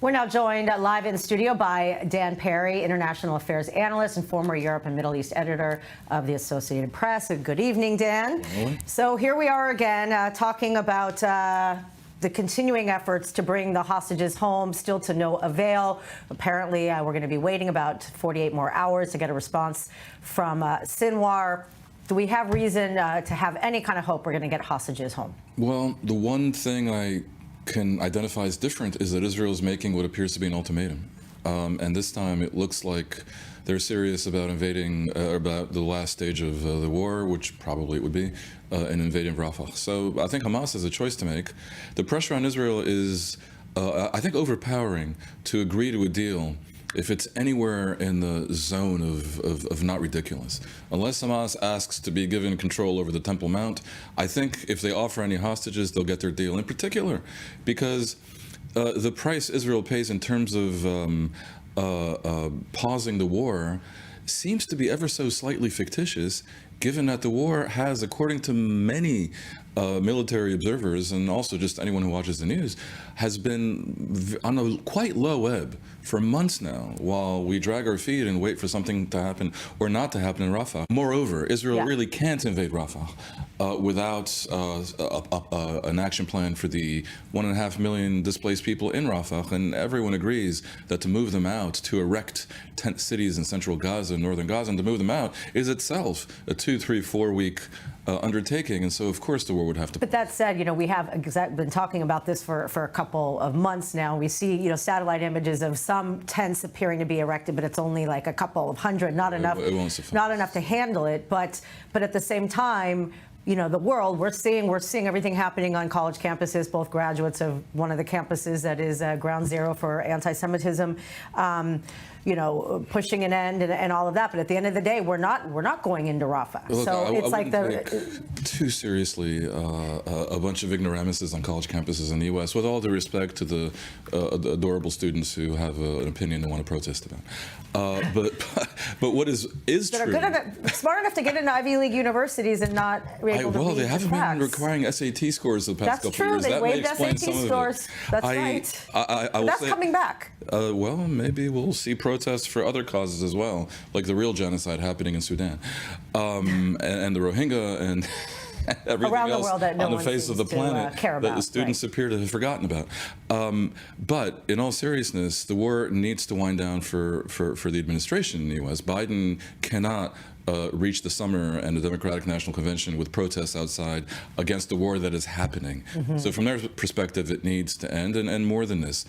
We're now joined live in studio by Dan Perry, international affairs analyst and former Europe and Middle East editor of the Associated Press. Good evening, Dan. So here we are again talking about the continuing efforts to bring the hostages home, still to no avail. Apparently, we're going to be waiting about 48 more hours to get a response from Sinwar. Do we have reason to have any kind of hope we're going to get hostages home? Well, the one thing I can identify as different is that Israel is making what appears to be an ultimatum. And this time it looks like they're serious about invading, about the last stage of the war, which probably it would be, an invading Rafah. So I think Hamas has a choice to make. The pressure on Israel is, I think, overpowering to agree to a deal if it's anywhere in the zone of not ridiculous. Unless Hamas asks to be given control over the Temple Mount, I think if they offer any hostages, they'll get their deal. In particular, because the price Israel pays in terms of pausing the war seems to be ever so slightly fictitious, given that the war has, according to many military observers and also just anyone who watches the news, has been on a quite low ebb for months now, while we drag our feet and wait for something to happen or not to happen in Rafah. Moreover, Israel really can't invade Rafah without an action plan for the 1.5 million displaced people in Rafah, and everyone agrees that to move them out, to erect tent cities in central Gaza and northern Gaza, and to move them out is itself a 2, 3, 4 week undertaking, and so of course the war would have to. But that said, you know, we have been talking about this for a couple of months now. We see, you know, satellite images of some tents appearing to be erected, but it's only like a couple of hundred, not enough, not enough to handle it. But at the same time, you know, the world, we're seeing everything happening on college campuses, both graduates of one of the campuses that is ground zero for anti-Semitism, you know, pushing an end and all of that. But at the end of the day, we're not going into Rafah. Look, so it's I like take too seriously a bunch of ignoramuses on college campuses in the U.S. With all due respect to the adorable students who have an opinion they want to protest about. But what is that true? Are good smart enough to get into Ivy League universities and not able to read they haven't facts. been requiring SAT scores the past couple true. years. They That may waived explain SAT some scores. of it. That's right. That's coming back. Well, maybe we'll see protests for other causes as well, like the real genocide happening in Sudan, and the Rohingya and everything around else the world that no on the one face of the planet that the students appear to have forgotten about. But in all seriousness, the war needs to wind down for the administration in the U.S. Biden cannot reach the summer and the Democratic National Convention with protests outside against the war that is happening. So from their perspective, it needs to end, and more than this.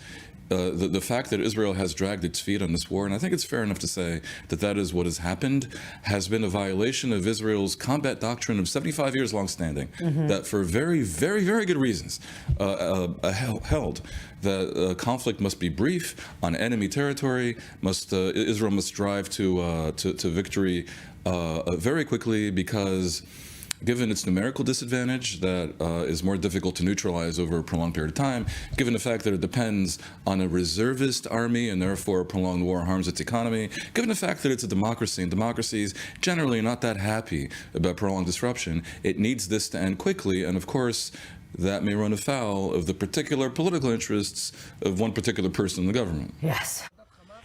The fact that Israel has dragged its feet on this war, and I think it's fair enough to say that that is what has happened, has been a violation of Israel's combat doctrine of 75 years long standing, that for very, very, very good reasons held that conflict must be brief on enemy territory, Israel must strive to victory very quickly, because given its numerical disadvantage that is more difficult to neutralize over a prolonged period of time, given the fact that it depends on a reservist army and therefore a prolonged war harms its economy, given the fact that it's a democracy and democracies generally are not that happy about prolonged disruption, it needs this to end quickly, and of course that may run afoul of the particular political interests of one particular person in the government. Yes.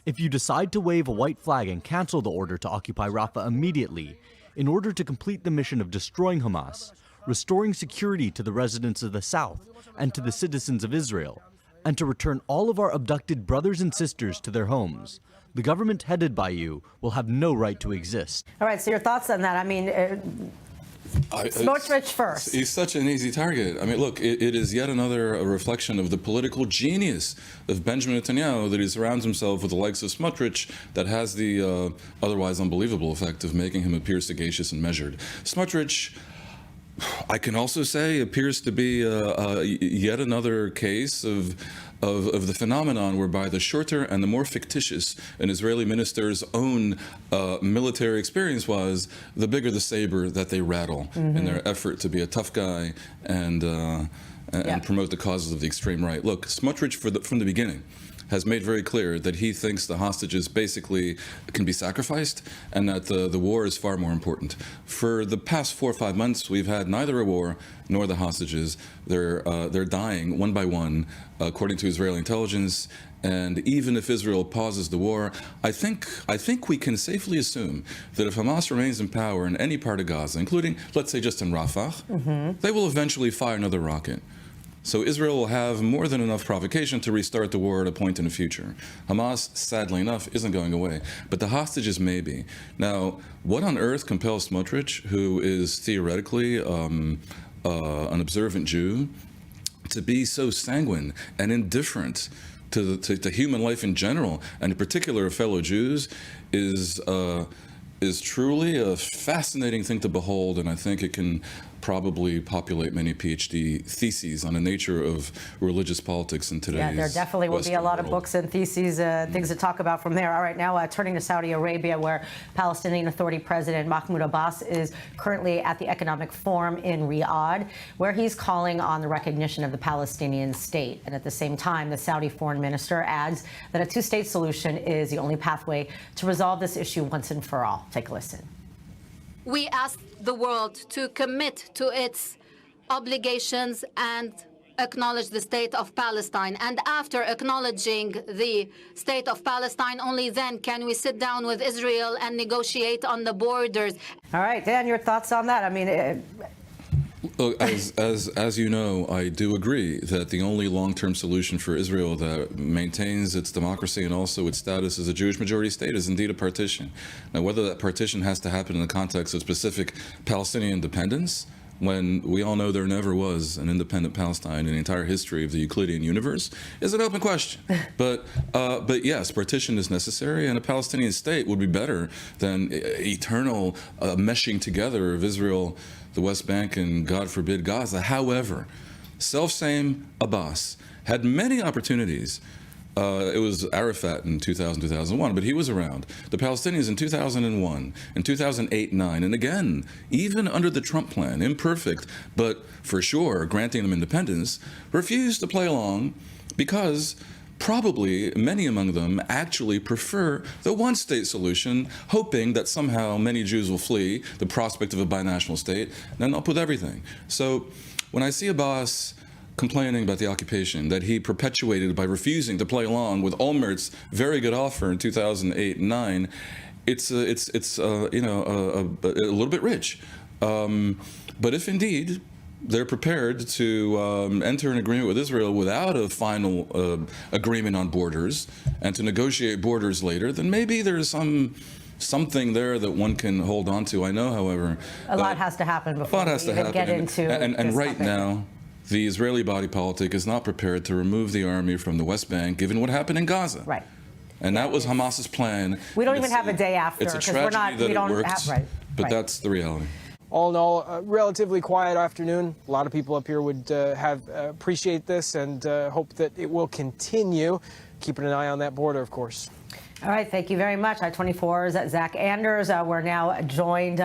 If you decide to wave a white flag and cancel the order to occupy Rafah immediately, in order to complete the mission of destroying Hamas, restoring security to the residents of the South and to the citizens of Israel, and to return all of our abducted brothers and sisters to their homes, the government headed by you will have no right to exist. All right, so your thoughts on that? I mean, Smotrich first. He's such an easy target. I mean, look, it is yet another reflection of the political genius of Benjamin Netanyahu that he surrounds himself with the likes of Smotrich that has the otherwise unbelievable effect of making him appear sagacious and measured. Smotrich, I can also say, appears to be yet another case of the phenomenon whereby the shorter and the more fictitious an Israeli minister's own military experience was, the bigger the saber that they rattle in their effort to be a tough guy and promote the causes of the extreme right. Look, Smotrich from the beginning has made very clear that he thinks the hostages basically can be sacrificed and that the war is far more important. For the past 4 or 5 months, we've had neither a war nor the hostages. They're dying one by one, according to Israeli intelligence. And even if Israel pauses the war, I think we can safely assume that if Hamas remains in power in any part of Gaza, including, let's say, just in Rafah, they will eventually fire another rocket. So Israel will have more than enough provocation to restart the war at a point in the future. Hamas, sadly enough, isn't going away, but the hostages may be. Now, what on earth compels Smotrich, who is theoretically an observant Jew, to be so sanguine and indifferent to human life in general, and in particular fellow Jews, is truly a fascinating thing to behold, and I think it can probably populate many PhD theses on the nature of religious politics in today's there definitely will be a lot of books and theses, things to talk about from there. All right, now turning to Saudi Arabia, where Palestinian Authority President Mahmoud Abbas is currently at the Economic Forum in Riyadh, where he's calling on the recognition of the Palestinian state. And at the same time, the Saudi foreign minister adds that a two-state solution is the only pathway to resolve this issue once and for all. Take a listen. We ask the world to commit to its obligations and acknowledge the state of Palestine. And after acknowledging the state of Palestine, only then can we sit down with Israel and negotiate on the borders. All right, Dan, your thoughts on that? I mean, Look, as you know, I do agree that the only long-term solution for Israel that maintains its democracy and also its status as a Jewish majority state is indeed a partition. Now, whether that partition has to happen in the context of specific Palestinian independence, when we all know there never was an independent Palestine in the entire history of the Euclidean universe, is an open question. But yes, partition is necessary, and a Palestinian state would be better than eternal meshing together of Israel, the West Bank, and God forbid Gaza. However, selfsame Abbas had many opportunities. It was Arafat in 2000, 2001, but he was around. The Palestinians in 2001, in 2008, 9, and again, even under the Trump plan, imperfect, but for sure granting them independence, refused to play along because probably many among them actually prefer the one-state solution, hoping that somehow many Jews will flee the prospect of a binational state and end up with everything. So when I see Abbas complaining about the occupation that he perpetuated by refusing to play along with Olmert's very good offer in 2008 and 9, it's a little bit rich. But if indeed they're prepared to enter an agreement with Israel without a final agreement on borders and to negotiate borders later, then maybe there's something there that one can hold on to. I know, however, a lot has to happen before we even get into and right now, the Israeli body politic is not prepared to remove the army from the West Bank, given what happened in Gaza. Right. And that was Hamas's plan. We don't even have a day after. It's a tragedy that it worked, but that's the reality. All in all, a relatively quiet afternoon. A lot of people up here would appreciate this and hope that it will continue. Keeping an eye on that border, of course. All right, thank you very much. I24's Zach Anders. We're now joined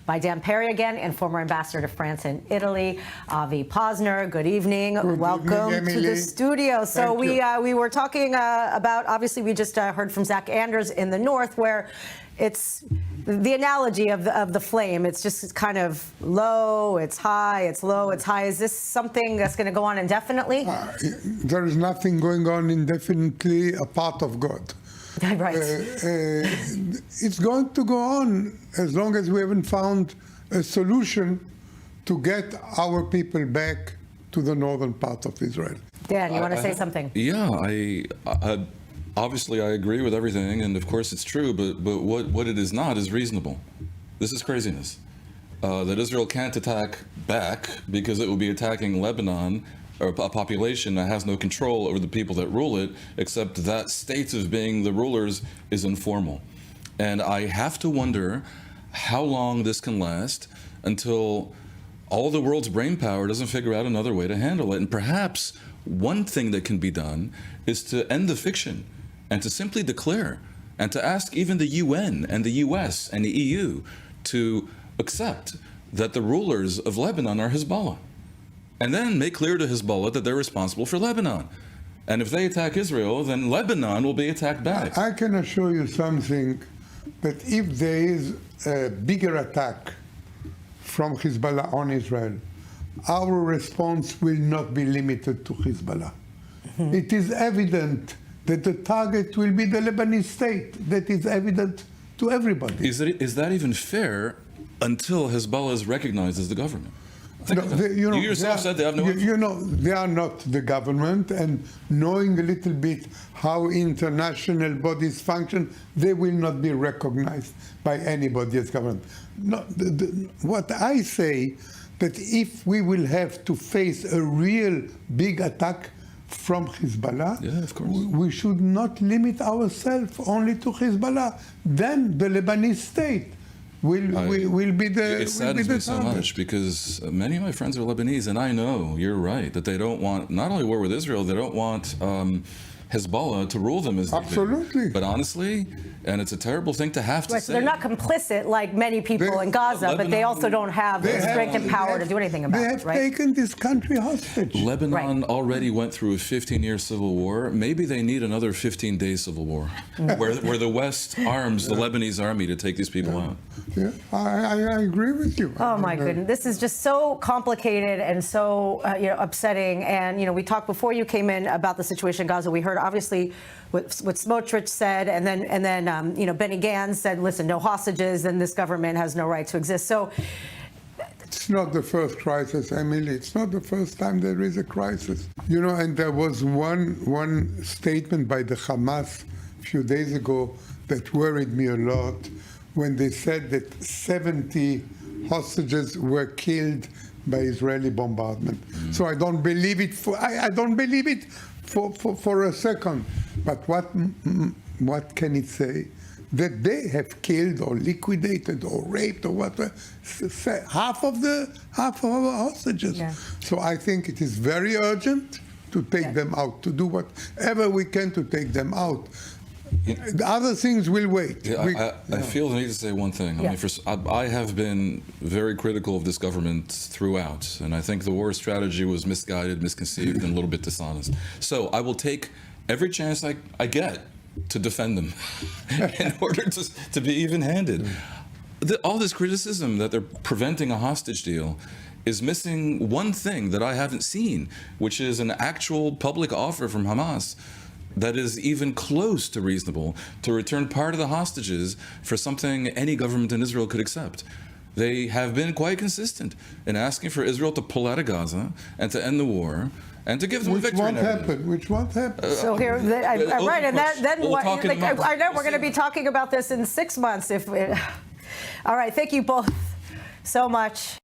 by Dan Perry again and former ambassador to France and Italy, Avi Posner. Good evening. Welcome to the studio. So we were talking about, obviously, we just heard from Zach Anders in the north, where it's the analogy of the flame. It's just kind of low, it's high, it's low, it's high. Is this something that's going to go on indefinitely? There is nothing going on indefinitely apart of God. Right. It's going to go on as long as we haven't found a solution to get our people back to the northern part of Israel. Dan, you want to say something? Yeah, I obviously I agree with everything, and of course it's true, but what it is not is reasonable. This is craziness. That Israel can't attack back because it will be attacking Lebanon, or a population that has no control over the people that rule it, except that state of being the rulers is informal. And I have to wonder how long this can last until all the world's brainpower doesn't figure out another way to handle it. And perhaps one thing that can be done is to end the fiction and to simply declare and to ask even the UN and the US and the EU to accept that the rulers of Lebanon are Hezbollah. And then make clear to Hezbollah that they're responsible for Lebanon. And if they attack Israel, then Lebanon will be attacked back. I can assure you something, that if there is a bigger attack from Hezbollah on Israel, our response will not be limited to Hezbollah. It is evident that the target will be the Lebanese state. That is evident to everybody. Is that even fair until Hezbollah is recognized as the government? No, you yourself said they have no option. You know, they are not the government, and knowing a little bit how international bodies function, they will not be recognized by anybody as government. No, what I say, that if we will have to face a real big attack from Hezbollah, yeah, of course, we should not limit ourselves only to Hezbollah. Then the Lebanese state will be the It saddens me so much, because many of my friends are Lebanese, and I know, you're right, that they don't want, not only war with Israel, they don't want Hezbollah to rule them as they do. Absolutely. But honestly, and it's a terrible thing to have to Right, say. they're not complicit like many people in Gaza, but they also don't have the strength and power to do anything about it, right? They have taken this country hostage. Lebanon already went through a 15-year civil war. Maybe they need another 15-day civil war, where the West arms the Lebanese army to take these people out. Yeah, I agree with you. Oh my goodness, this is just so complicated and so upsetting. And we talked before you came in about the situation in Gaza. We heard obviously what Smotrich said, and then Benny Gantz said, listen, no hostages, and this government has no right to exist. So it's not the first crisis, Emily. It's not the first time there is a crisis. And there was one statement by the Hamas a few days ago that worried me a lot, when they said that 70 hostages were killed by Israeli bombardment. So I don't believe it. I don't believe it for a second. But what can it say? That they have killed or liquidated or raped or whatever half of our hostages. Yeah. So I think it is very urgent to take them out, to do whatever we can to take them out. The other things will wait. Yeah, I feel the need to say one thing. Yeah. I have been very critical of this government throughout, and I think the war strategy was misguided, misconceived, and a little bit dishonest. So I will take every chance I get to defend them in order to be even-handed. All this criticism that they're preventing a hostage deal is missing one thing that I haven't seen, which is an actual public offer from Hamas that is even close to reasonable to return part of the hostages for something any government in Israel could accept. They have been quite consistent in asking for Israel to pull out of Gaza and to end the war and to give them a victory narrative. Which won't happen. So here, right, and then we'll what? talk in a month. I know we're going to be talking about this in 6 months. All right, thank you both so much.